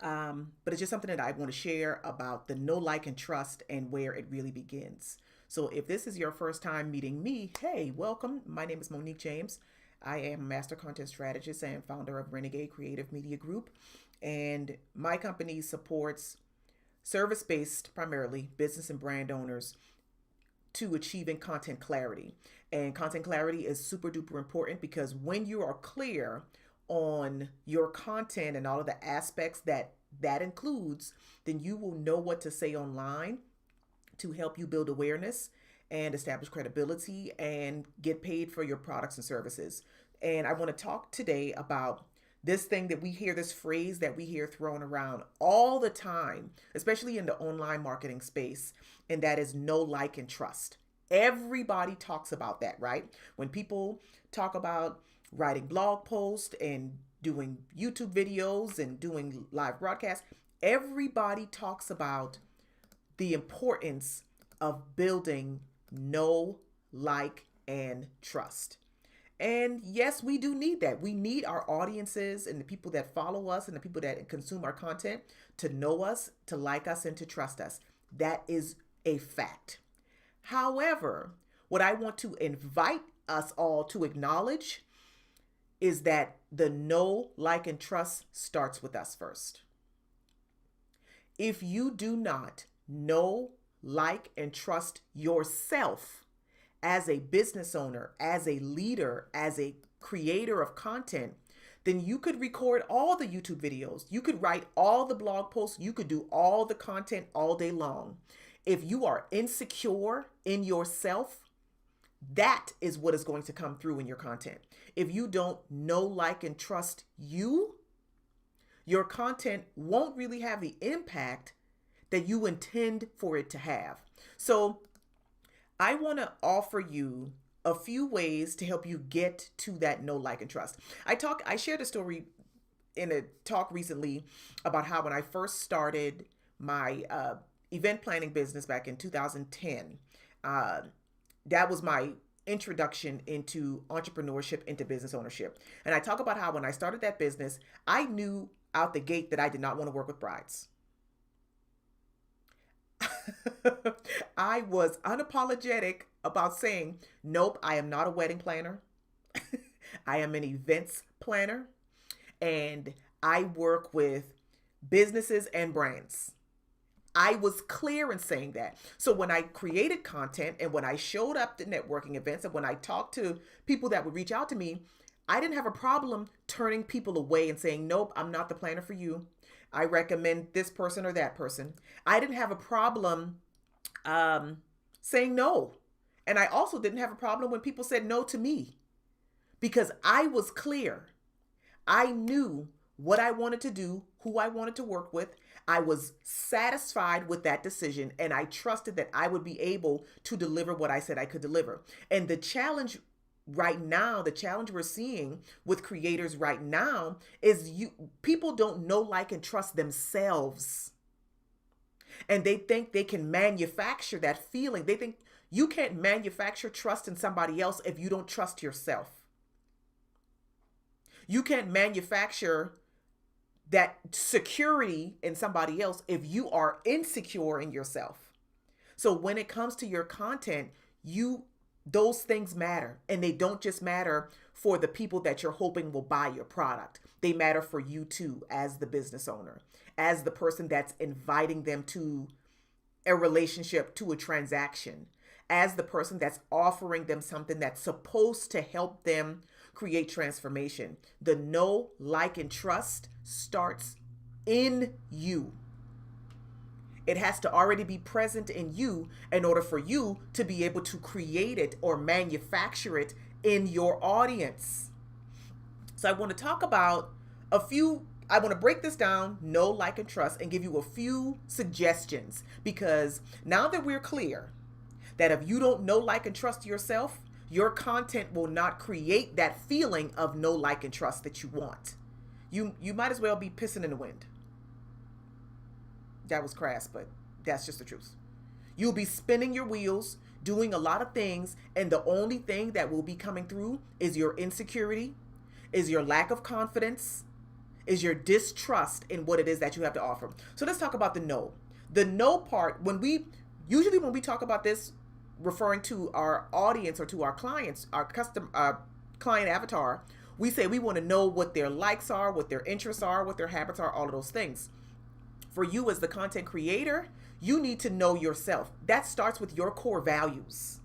But it's just something that I want to share about the know, like, and trust and where it really begins. So if this is your first time meeting me, hey, welcome. My name is Monique James. I am a master content strategist and founder of Renegade Creative Media Group. And my company supports service based, primarily business and brand owners to achieving content clarity. And content clarity is super duper important because when you are clear on your content and all of the aspects that includes, then you will know what to say online to help you build awareness and establish credibility and get paid for your products and services. And I want to talk today about this thing that we hear, this phrase that we hear thrown around all the time, especially in the online marketing space, and that is know, like, and trust. Everybody talks about that, right? When people talk about writing blog posts and doing YouTube videos and doing live broadcasts, everybody talks about the importance of building know, like, and trust. And yes, we do need that. We need our audiences and the people that follow us and the people that consume our content to know us, to like us, and to trust us. That is a fact. However, what I want to invite us all to acknowledge is that the know, like, and trust starts with us first. If you do not know, like, and trust yourself as a business owner, as a leader, as a creator of content, then you could record all the YouTube videos. You could write all the blog posts. You could do all the content all day long. If you are insecure in yourself, that is what is going to come through in your content. If you don't know, like, and trust you, your content won't really have the impact that you intend for it to have. So I want to offer you a few ways to help you get to that know, like, and trust. I shared a story in a talk recently about how when I first started my event planning business back in 2010, that was my introduction into entrepreneurship, into business ownership. And I talk about how when I started that business, I knew out the gate that I did not want to work with brides. I was unapologetic about saying, nope, I am not a wedding planner. I am an events planner, and I work with businesses and brands. I was clear in saying that. So when I created content and when I showed up to networking events and when I talked to people that would reach out to me, I didn't have a problem turning people away and saying, nope, I'm not the planner for you. I recommend this person or that person. I didn't have a problem saying no. And I also didn't have a problem when people said no to me because I was clear. I knew what I wanted to do, who I wanted to work with. I was satisfied with that decision, and I trusted that I would be able to deliver what I said I could deliver. And the challenge right now, the challenge we're seeing with creators right now is people don't know, like, and trust themselves. And they think they can manufacture that feeling. They think you can't manufacture trust in somebody else if you don't trust yourself. You can't manufacture that security in somebody else if you are insecure in yourself. So when it comes to your content, those things matter, and they don't just matter for the people that you're hoping will buy your product. They matter for you too, as the business owner, as the person that's inviting them to a relationship, to a transaction, as the person that's offering them something that's supposed to help them create transformation. The know, like, and trust starts in you. It has to already be present in you in order for you to be able to create it or manufacture it in your audience. So I want to talk about I want to break this down, know, like, and trust, and give you a few suggestions, because now that we're clear that if you don't know, like, and trust yourself, your content will not create that feeling of know, like, and trust that you want. You might as well be pissing in the wind. That was crass, but that's just the truth. You'll be spinning your wheels, doing a lot of things, and the only thing that will be coming through is your insecurity, is your lack of confidence, is your distrust in what it is that you have to offer. So let's talk about the no. The no part, when we talk about this, referring to our audience or to our clients, our client avatar, we say we want to know what their likes are, what their interests are, what their habits are, all of those things. For you as the content creator, you need to know yourself. That starts with your core values.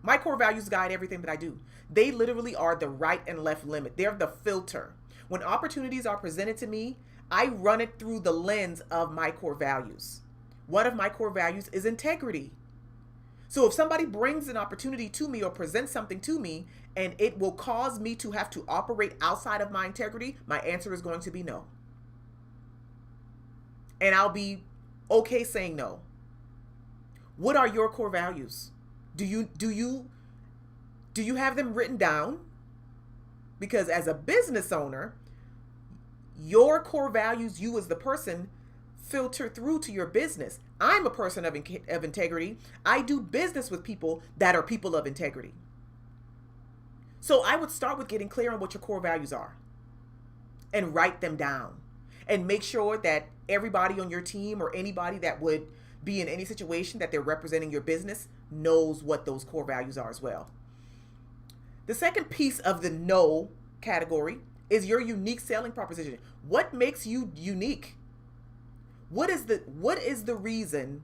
My core values guide everything that I do. They literally are the right and left limit. They're the filter. When opportunities are presented to me, I run it through the lens of my core values. One of my core values is integrity. So if somebody brings an opportunity to me or presents something to me and it will cause me to have to operate outside of my integrity, my answer is going to be no. And I'll be okay saying no. What are your core values? Do you have them written down? Because as a business owner, your core values, you as the person, filter through to your business. I'm a person of integrity. I do business with people that are people of integrity. So I would start with getting clear on what your core values are and write them down and make sure that everybody on your team or anybody that would be in any situation that they're representing your business knows what those core values are as well. The second piece of the no category is your unique selling proposition. What makes you unique? What is the reason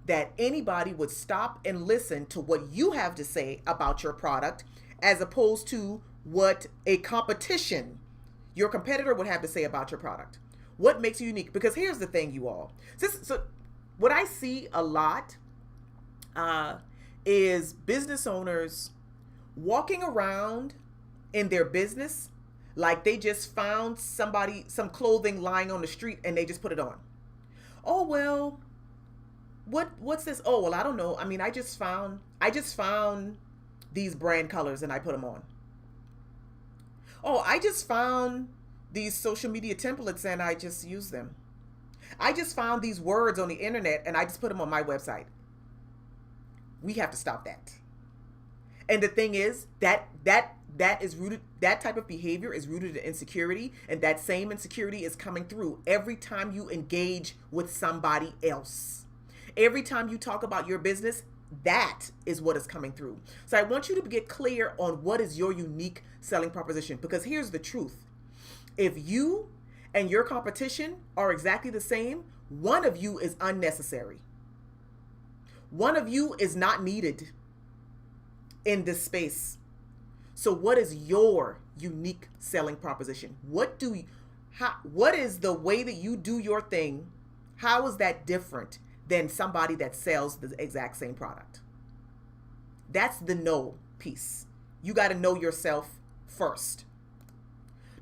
that anybody would stop and listen to what you have to say about your product as opposed to what a competition, your competitor, would have to say about your product? What makes you unique? Because here's the thing, you all. So what I see a lot is business owners walking around in their business like they just found some clothing lying on the street and they just put it on. Oh, well, what's this? Oh, well, I don't know. I mean, I just found these brand colors and I put them on. Oh, I just found these social media templates and I just use them. I just found these words on the internet and I just put them on my website. We have to stop that. And the thing is that is rooted, that type of behavior is rooted in insecurity, and that same insecurity is coming through every time you engage with somebody else. Every time you talk about your business, that is what is coming through. So I want you to get clear on what is your unique selling proposition, because here's the truth. If you and your competition are exactly the same, one of you is unnecessary. One of you is not needed in this space. So what is your unique selling proposition? What is the way that you do your thing? How is that different than somebody that sells the exact same product? That's the no piece. You got to know yourself first.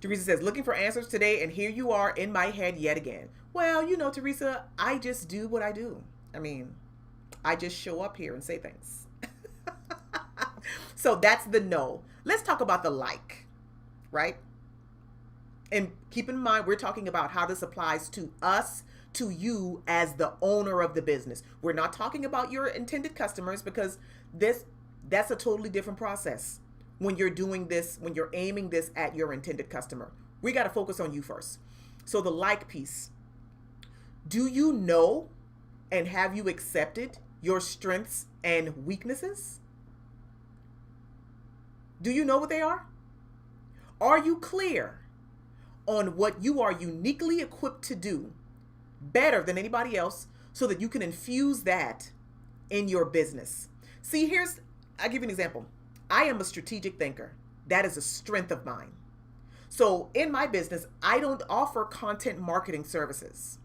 Teresa says, looking for answers today, and here you are in my head yet again. Well, Teresa, I just do what I do. I mean, I just show up here and say things. So that's the no. Let's talk about the like, right? And keep in mind, we're talking about how this applies to us, to you as the owner of the business. We're not talking about your intended customers, because that's a totally different process. When you're doing this, when you're aiming this at your intended customer, we got to focus on you first. So the like piece, do you know and have you accepted your strengths and weaknesses? Do you know what they are? Are you clear on what you are uniquely equipped to do better than anybody else so that you can infuse that in your business? See, I'll give you an example. I am a strategic thinker. That is a strength of mine. So in my business, I don't offer content marketing services.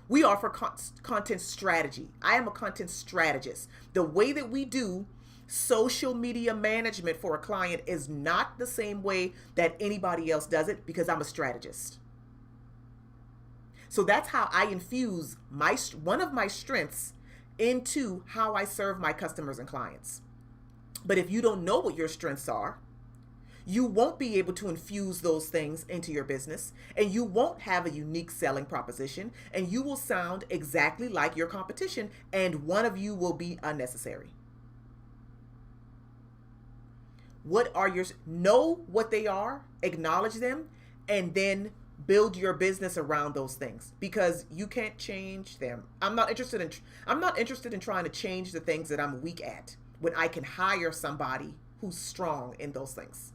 We offer content strategy. I am a content strategist. The way that we do social media management for a client is not the same way that anybody else does it, because I'm a strategist. So that's how I infuse one of my strengths into how I serve my customers and clients. But if you don't know what your strengths are, you won't be able to infuse those things into your business, and you won't have a unique selling proposition, and you will sound exactly like your competition, and one of you will be unnecessary. know what they are, acknowledge them, and then build your business around those things, because you can't change them. I'm not interested in trying to change the things that I'm weak at when I can hire somebody who's strong in those things.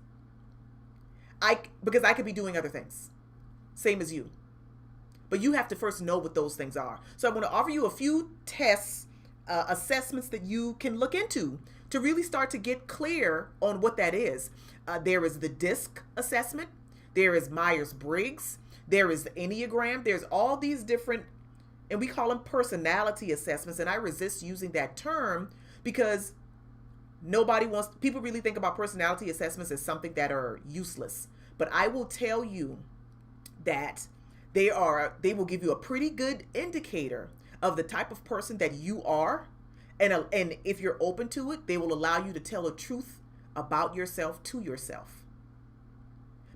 Because I could be doing other things, same as you. But you have to first know what those things are. So I want to offer you a few tests, assessments that you can look into to really start to get clear on what that is. There is the DISC assessment. There is Myers-Briggs. There is the Enneagram. There's all these different, and we call them personality assessments. And I resist using that term because people really think about personality assessments as something that are useless. But I will tell you that they will give you a pretty good indicator of the type of person that you are. And if you're open to it, they will allow you to tell the truth about yourself to yourself.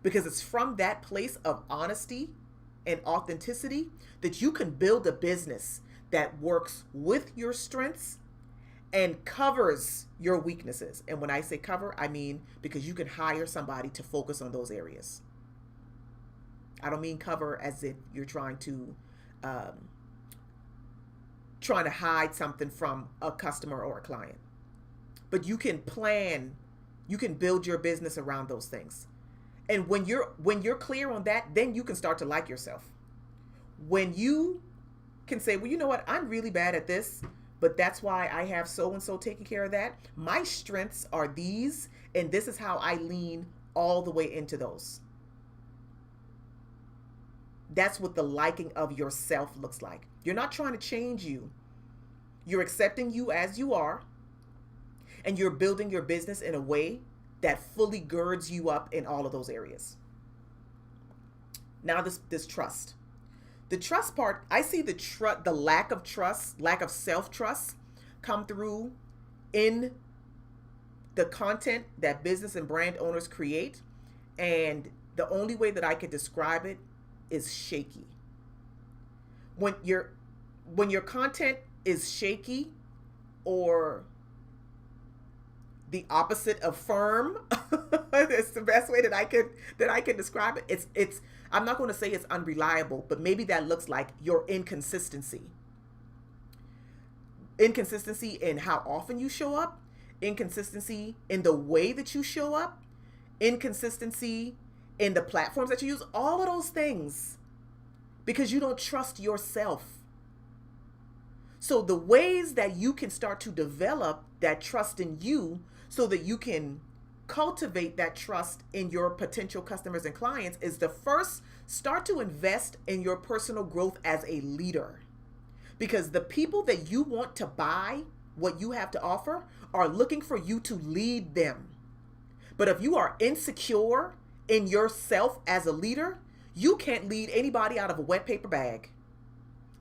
Because it's from that place of honesty and authenticity that you can build a business that works with your strengths and covers your weaknesses. And when I say cover, I mean because you can hire somebody to focus on those areas. I don't mean cover as if you're trying to hide something from a customer or a client. But you can build your business around those things. And when you're clear on that, then you can start to like yourself. When you can say, well, you know what, I'm really bad at this, but that's why I have so-and-so taking care of that. My strengths are these, and this is how I lean all the way into those. That's what the liking of yourself looks like. You're not trying to change you. You're accepting you as you are, and you're building your business in a way that fully girds you up in all of those areas. Now this trust. The trust part, I see the lack of trust, lack of self-trust come through in the content that business and brand owners create. And the only way that I could describe it is shaky. When your content is shaky, or the opposite of firm, it's the best way that I could describe it. It's I'm not going to say it's unreliable, but maybe that looks like your inconsistency. Inconsistency in how often you show up, inconsistency in the way that you show up, inconsistency in the platforms that you use, all of those things, because you don't trust yourself. So the ways that you can start to develop that trust in you so that you can cultivate that trust in your potential customers and clients is the first, start to invest in your personal growth as a leader. Because the people that you want to buy what you have to offer are looking for you to lead them. But if you are insecure in yourself as a leader, you can't lead anybody out of a wet paper bag.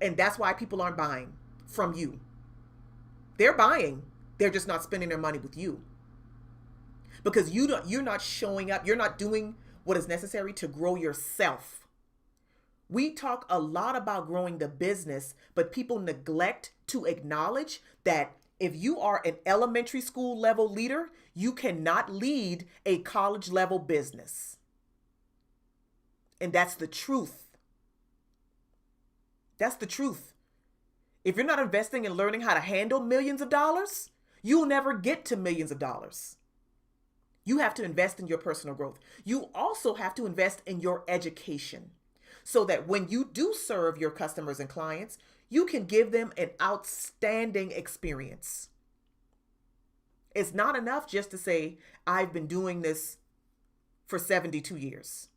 And that's why people aren't buying from you. They're buying, they're just not spending their money with you. Because you're not showing up, you're not doing what is necessary to grow yourself. We talk a lot about growing the business, but people neglect to acknowledge that if you are an elementary school level leader, you cannot lead a college level business. And that's the truth. That's the truth. If you're not investing in learning how to handle millions of dollars, you'll never get to millions of dollars. You have to invest in your personal growth. You also have to invest in your education so that when you do serve your customers and clients, you can give them an outstanding experience. It's not enough just to say, I've been doing this for 72 years.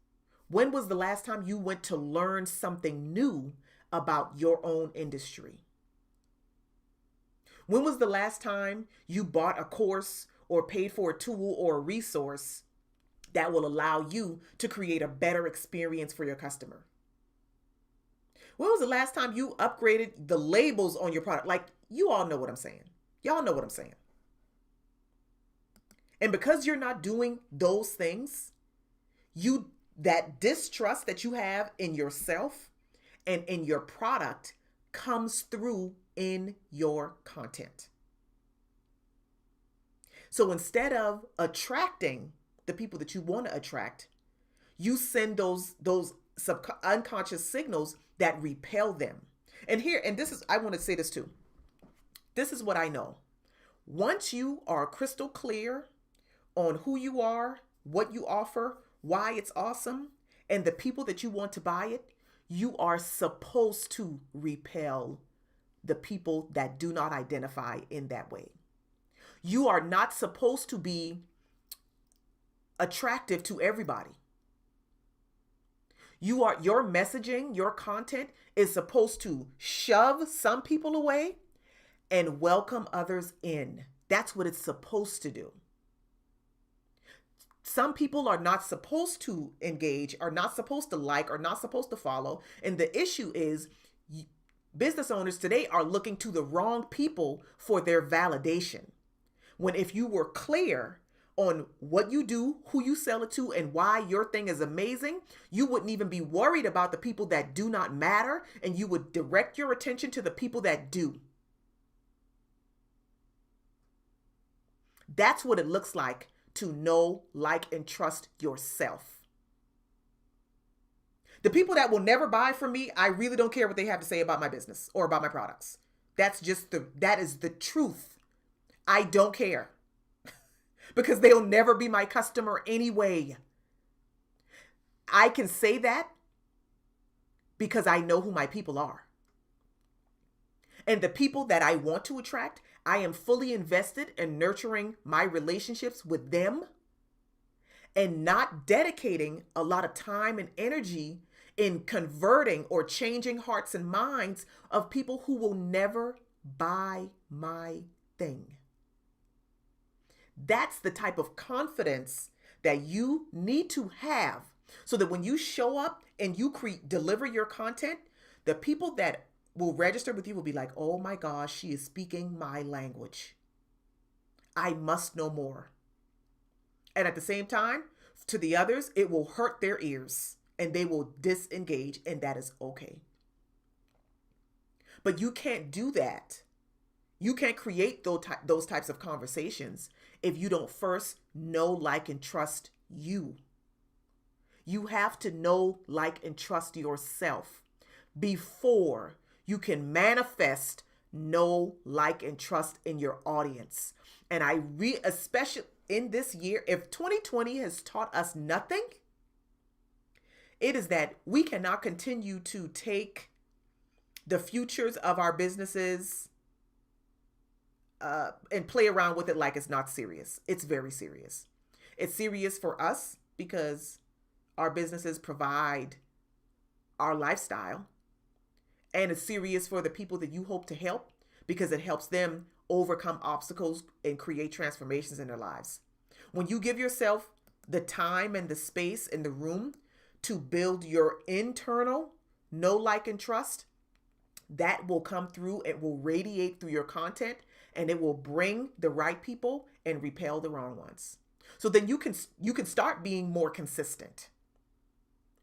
When was the last time you went to learn something new about your own industry? When was the last time you bought a course or paid for a tool or a resource that will allow you to create a better experience for your customer? When was the last time you upgraded the labels on your product? Like, you all know what I'm saying. Y'all know what I'm saying. And because you're not doing those things, that distrust that you have in yourself and in your product comes through in your content. So instead of attracting the people that you want to attract, you send those unconscious signals that repel them. And this is, I want to say this too. This is what I know. Once you are crystal clear on who you are, what you offer, why it's awesome, and the people that you want to buy it, you are supposed to repel the people that do not identify in that way. You are not supposed to be attractive to everybody. Your messaging, your content is supposed to shove some people away and welcome others in. That's what it's supposed to do. Some people are not supposed to engage, are not supposed to like, are not supposed to follow. And the issue is business owners today are looking to the wrong people for their validation. When if you were clear on what you do, who you sell it to, and why your thing is amazing, you wouldn't even be worried about the people that do not matter, and you would direct your attention to the people that do. That's what it looks like to know, like, and trust yourself. The people that will never buy from me, I really don't care what they have to say about my business or about my products. That is the truth. I don't care. Because they'll never be my customer anyway. I can say that because I know who my people are. And the people that I want to attract, I am fully invested in nurturing my relationships with them and not dedicating a lot of time and energy in converting or changing hearts and minds of people who will never buy my thing. That's the type of confidence that you need to have so that when you show up and you deliver your content, the people that will register with you will be like, oh my gosh, she is speaking my language. I must know more. And at the same time, to the others, it will hurt their ears and they will disengage, and that is okay. But you can't do that. You can't create those types of conversations if you don't first know, like, and trust you. You have to know, like, and trust yourself before you can manifest know, like, and trust in your audience. And especially in this year, if 2020 has taught us nothing, it is that we cannot continue to take the futures of our businesses and play around with it like it's not serious. It's very serious. It's serious for us because our businesses provide our lifestyle. And it's serious for the people that you hope to help because it helps them overcome obstacles and create transformations in their lives. When you give yourself the time and the space and the room to build your internal know, like, and trust, that will come through. It will radiate through your content, and it will bring the right people and repel the wrong ones. So then you can start being more consistent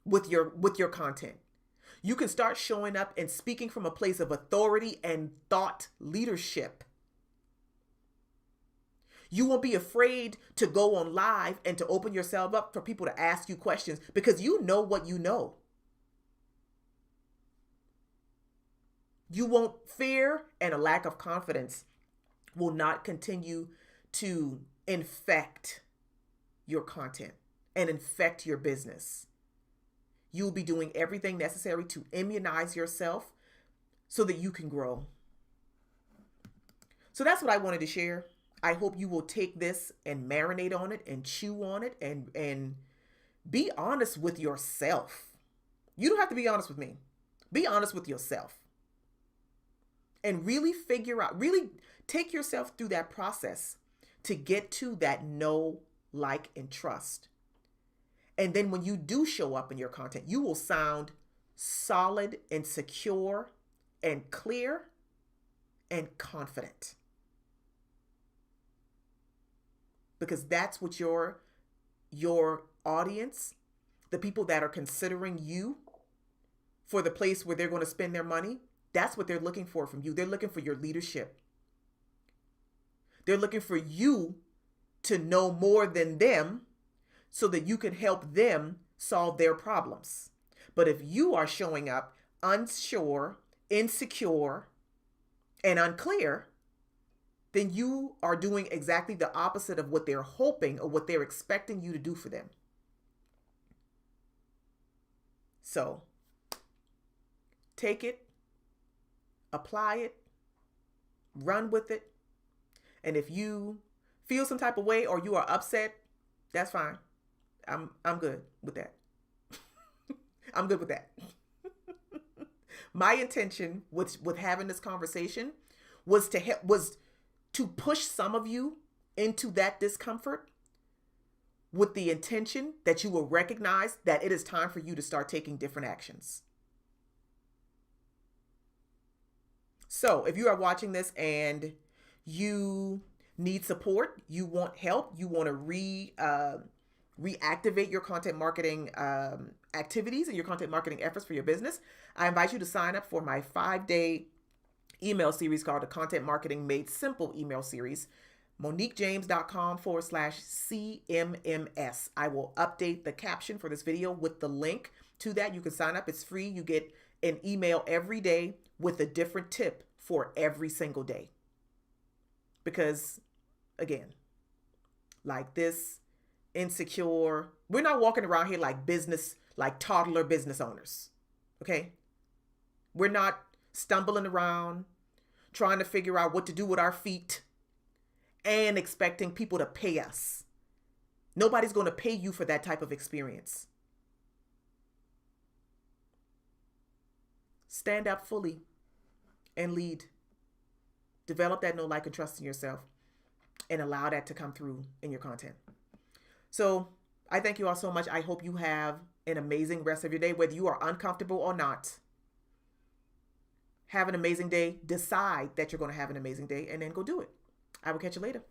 with your content. You can start showing up and speaking from a place of authority and thought leadership. You won't be afraid to go on live and to open yourself up for people to ask you questions because you know what you know. You won't fear, and a lack of confidence will not continue to infect your content and infect your business. You'll be doing everything necessary to immunize yourself so that you can grow. So that's what I wanted to share. I hope you will take this and marinate on it and chew on it and be honest with yourself. You don't have to be honest with me. Be honest with yourself. And really figure out, really take yourself through that process to get to that know, like, and trust. And then when you do show up in your content, you will sound solid and secure and clear and confident. Because that's what your audience, the people that are considering you for the place where they're going to spend their money, that's what they're looking for from you. They're looking for your leadership. They're looking for you to know more than them so that you can help them solve their problems. But if you are showing up unsure, insecure, and unclear, then you are doing exactly the opposite of what they're hoping or what they're expecting you to do for them. So take it, apply it, run with it. And if you feel some type of way or you are upset, that's fine. I'm good with that. I'm good with that. My intention with having this conversation was to push some of you into that discomfort with the intention that you will recognize that it is time for you to start taking different actions. So if you are watching this and you need support, you want help, you want to reactivate your content marketing activities and your content marketing efforts for your business, I invite you to sign up for my 5-day email series called the Content Marketing Made Simple email series. MoniqueJames.com/CMMS. I will update the caption for this video with the link to that. You can sign up. It's free. You get an email every day with a different tip for every single day. Because, again, like this, insecure, we're not walking around here like toddler business owners. Okay? We're not stumbling around trying to figure out what to do with our feet and expecting people to pay us. Nobody's going to pay you for that type of experience. Stand up fully and lead. Develop that know, like, and trust in yourself and allow that to come through in your content. So I thank you all so much. I hope you have an amazing rest of your day, whether you are uncomfortable or not. Have an amazing day. Decide that you're going to have an amazing day and then go do it. I will catch you later.